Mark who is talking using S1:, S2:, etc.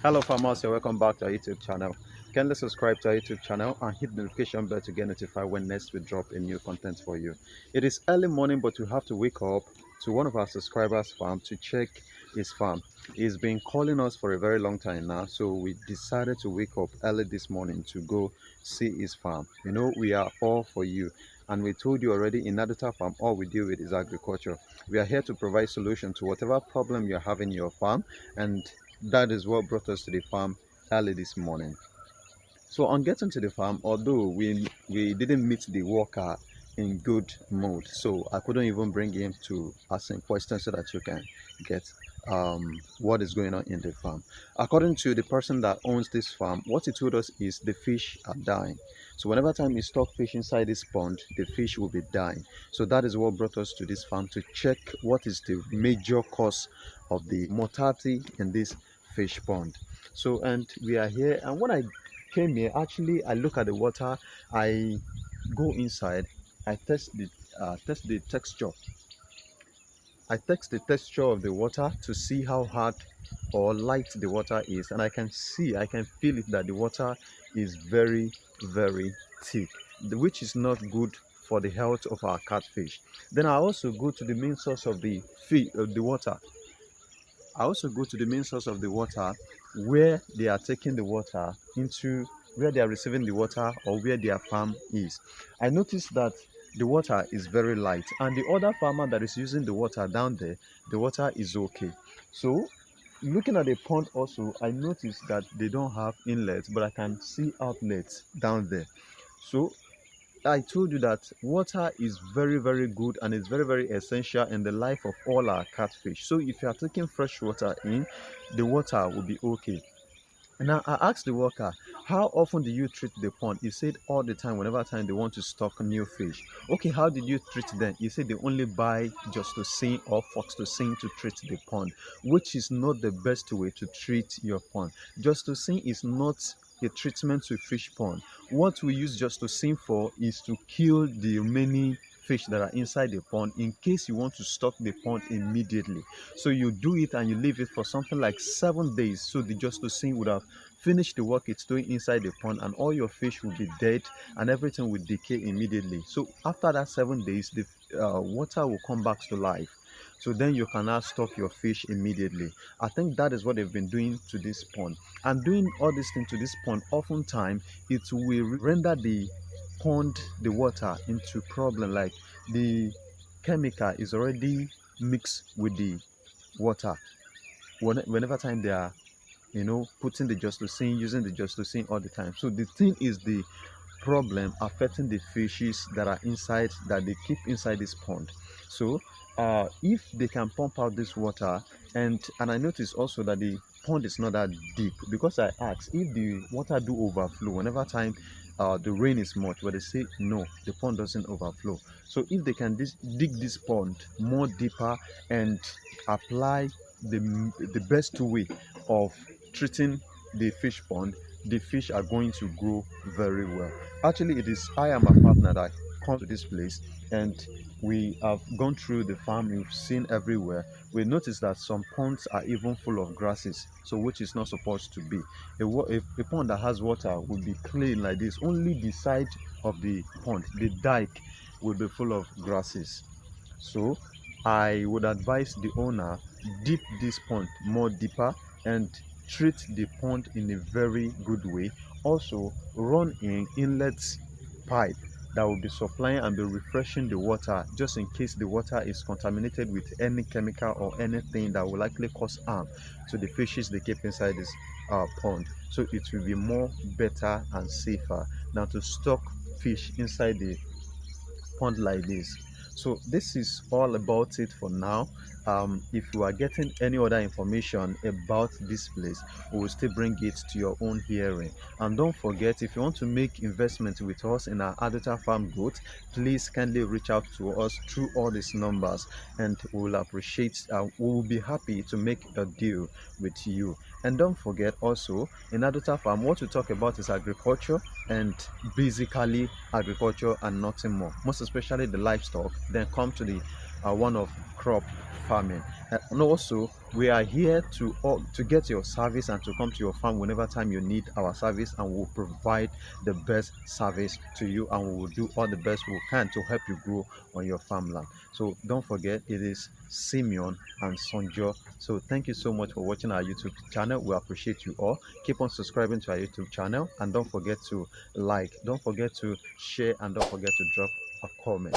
S1: Hello farmers, you're welcome back to our YouTube channel. Kindly subscribe to our YouTube channel and hit the notification bell to get notified when next we drop a new content for you. It is early morning, but we have to wake up to one of our subscribers' farm to check his farm. He's been calling us for a very long time now, so we decided to wake up early this morning to go see his farm. You know, we are all for you, and we told you already in Addota Farm, all we deal with is agriculture. We are here to provide solution to whatever problem you're having in your farm, and that is what brought us to the farm early this morning. So on getting to the farm, although we didn't meet the worker in good mood, so I couldn't even bring him to ask him questions so that you can get what is going on in the farm. According to the person that owns this farm, what he told us is the fish are dying. So whenever time you stock fish inside this pond, the fish will be dying. So that is what brought us to this farm to check what is the major cause of the mortality in this fish pond. So, and we are here, and when I came here, actually I look at the water, I go inside, I test the texture. I test the texture of the water to see how hard or light the water is, and I can feel it that the water is very thick, which is not good for the health of our catfish. Then I also go to the main source of the water. I also go to the main source of the water where they are taking the water into, where they are receiving the water or where their farm is. I noticed that the water is very light, and the other farmer that is using the water down there, the water is okay. So looking at the pond also, I noticed that they don't have inlets, but I can see outlets down there. So I told you that water is very good, and it's very essential in the life of all our catfish. So if you are taking fresh water in, the water will be okay. Now I asked the worker, how often do you treat the pond? He said all the time, whenever time they want to stock new fish. Okay, how did you treat them? He said they only buy Justocin or Foxtocin to treat the pond, which is not the best way to treat your pond. Justocin is not a treatment to fish pond. What we use Justocin for is to kill the remaining fish that are inside the pond in case you want to stock the pond immediately. So you do it and you leave it for something like 7 days, so the Justocin would have finished the work it's doing inside the pond, and all your fish will be dead and everything will decay immediately. So after that 7 days, the water will come back to life. So then you can now stock your fish immediately. I think that is what they've been doing to this pond. And doing all these things to this pond, oftentimes it will render the pond, the water, into problem. Like the chemical is already mixed with the water. Whenever time they are, putting the Justocin, using the Justocin all the time. So the thing is the problem affecting the fishes that are inside, that they keep inside this pond. So if they can pump out this water, and I noticed also that the pond is not that deep, because I asked if the water do overflow whenever time the rain is much, but they say no, the pond doesn't overflow. So if they can dig this pond more deeper and apply the best way of treating the fish pond, the fish are going to grow very well. Actually, I am a partner that comes to this place, and we have gone through the farm. We've seen everywhere. We noticed that some ponds are even full of grasses, so which is not supposed to be. A pond that has water will be clean like this. Only the side of the pond, the dike, will be full of grasses. So I would advise the owner, dip this pond more deeper and treat the pond in a very good way. Also run in inlet pipe that will be supplying and be refreshing the water, just in case the water is contaminated with any chemical or anything that will likely cause harm to the fishes they keep inside this pond. So it will be more better and safer than to stock fish inside the pond like this. So this is all about it for now. If you are getting any other information about this place, we will still bring it to your own hearing. And don't forget, if you want to make investment with us in our Addota Farm growth, please kindly reach out to us through all these numbers, and we will appreciate, we will be happy to make a deal with you. And don't forget also, in Addota Farm, what we talk about is agriculture, and basically agriculture and nothing more, most especially the livestock. Then come to the one of crop farming. And also we are here to get your service and to come to your farm whenever time you need our service, and we'll provide the best service to you, and we will do all the best we can to help you grow on your farmland. So don't forget, it is Simeon and Sonjo. So thank you so much for watching our YouTube channel. We appreciate you all. Keep on subscribing to our YouTube channel, and don't forget to like, don't forget to share, and don't forget to drop a comment.